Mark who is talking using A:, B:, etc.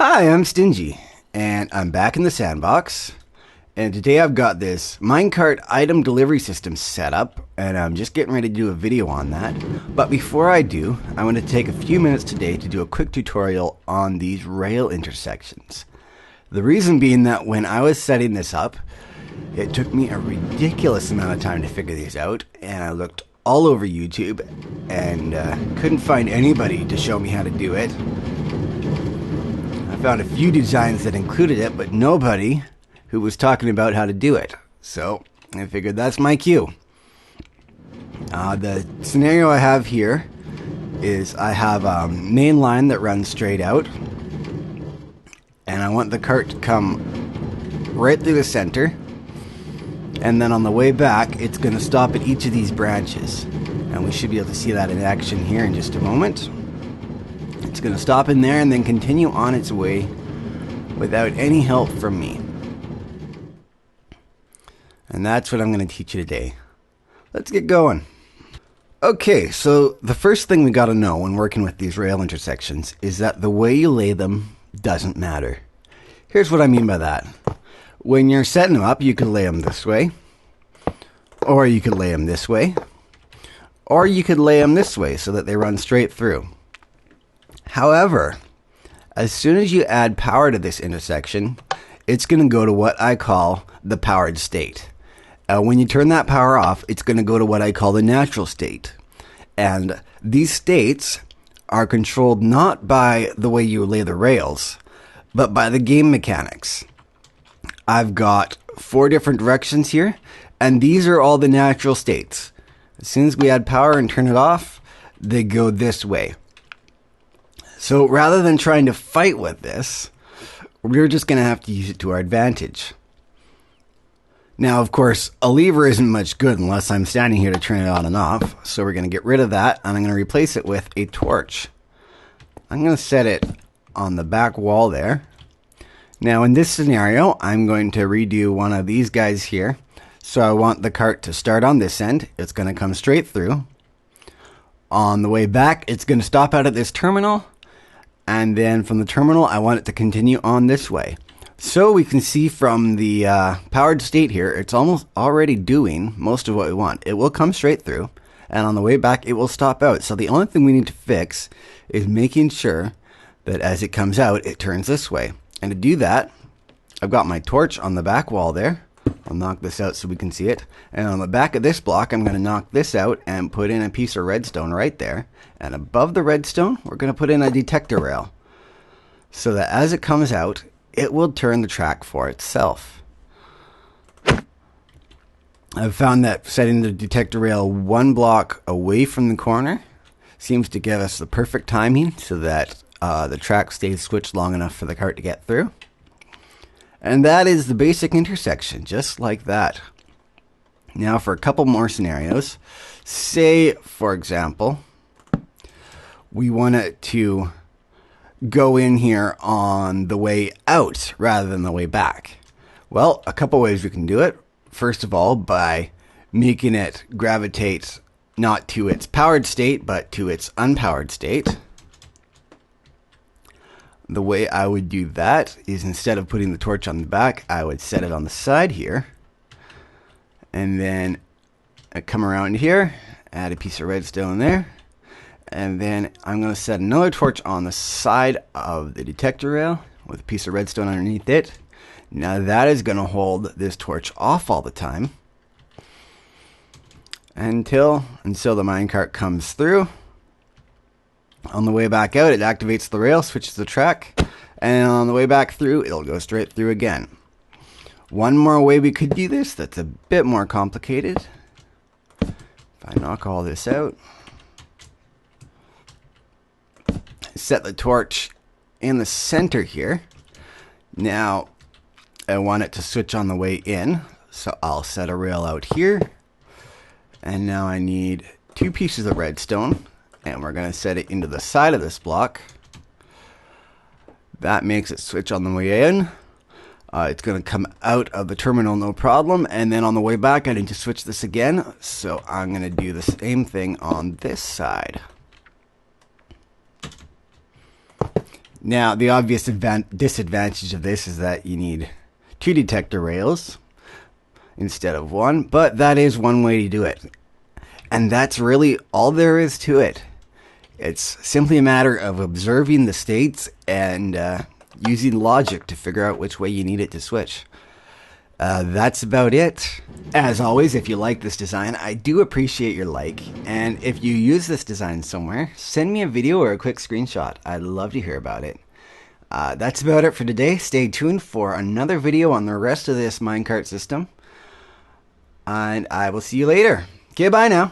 A: Hi, I'm Stingy, and I'm back in the sandbox. And today I've got this minecart item delivery system set up, and I'm just getting ready to do a video on that. But before I do, I want to take a few minutes today to do a quick tutorial on these rail intersections. The reason being that when I was setting this up, it took me a ridiculous amount of time to figure these out, and I looked all over YouTube and couldn't find anybody to show me how to do it. I found a few designs that included it, but nobody who was talking about how to do it. So I figured that's my cue. The scenario I have here is I have a main line that runs straight out, and I want the cart to come right through the center, and then on the way back it's going to stop at each of these branches, and we should be able to see that in action here in just a moment. It's going to stop in there and then continue on its way without any help from me. And that's what I'm going to teach you today. Let's get going. Okay, so the first thing we got to know when working with these rail intersections is that the way you lay them doesn't matter. Here's what I mean by that. When you're setting them up, you could lay them this way, or you could lay them this way, or you could lay them this way so that they run straight through. However, as soon as you add power to this intersection, it's going to go to what I call the powered state. When you turn that power off, it's going to go to what I call the natural state. And these states are controlled not by the way you lay the rails, but by the game mechanics. I've got 4 different directions here, and these are all the natural states. As soon as we add power and turn it off, they go this way. So rather than trying to fight with this, we're just going to have to use it to our advantage. Now, of course, a lever isn't much good unless I'm standing here to turn it on and off. So we're going to get rid of that, and I'm going to replace it with a torch. I'm going to set it on the back wall there. Now, in this scenario, I'm going to redo one of these guys here. So I want the cart to start on this end. It's going to come straight through. On the way back, it's going to stop out at this terminal. And then from the terminal, I want it to continue on this way. So we can see from the powered state here, it's almost already doing most of what we want. It will come straight through, and on the way back, it will stop out. So the only thing we need to fix is making sure that as it comes out, it turns this way. And to do that, I've got my torch on the back wall there. I'll knock this out so we can see it. And on the back of this block, I'm going to knock this out and put in a piece of redstone right there. And above the redstone, we're going to put in a detector rail, so that as it comes out, it will turn the track for itself. I've found that setting the detector rail 1 block away from the corner seems to give us the perfect timing so that the track stays switched long enough for the cart to get through. And that is the basic intersection, just like that. Now for a couple more scenarios. Say, for example, we want it to go in here on the way out rather than the way back. Well, a couple ways we can do it. First of all, by making it gravitate not to its powered state, but to its unpowered state. The way I would do that is, instead of putting the torch on the back, I would set it on the side here. And then I come around here, add a piece of redstone there. And then I'm going to set another torch on the side of the detector rail with a piece of redstone underneath it. Now that is going to hold this torch off all the time until the minecart comes through. On the way back out, it activates the rail, switches the track, and on the way back through, it'll go straight through again. One more way we could do this that's a bit more complicated. If I knock all this out, set the torch in the center here. Now I want it to switch on the way in, so I'll set a rail out here. And now I need 2 pieces of redstone, and we're going to set it into the side of this block. That makes it switch on the way in. It's going to come out of the terminal, no problem. And then on the way back, I need to switch this again. So I'm going to do the same thing on this side. Now, the obvious disadvantage of this is that you need 2 detector rails instead of 1, but that is one way to do it. And that's really all there is to it. It's simply a matter of observing the states and using logic to figure out which way you need it to switch. That's about it. As always, if you like this design, I do appreciate your like. And if you use this design somewhere, send me a video or a quick screenshot. I'd love to hear about it. That's about it for today. Stay tuned for another video on the rest of this minecart system. And I will see you later. Okay, bye now.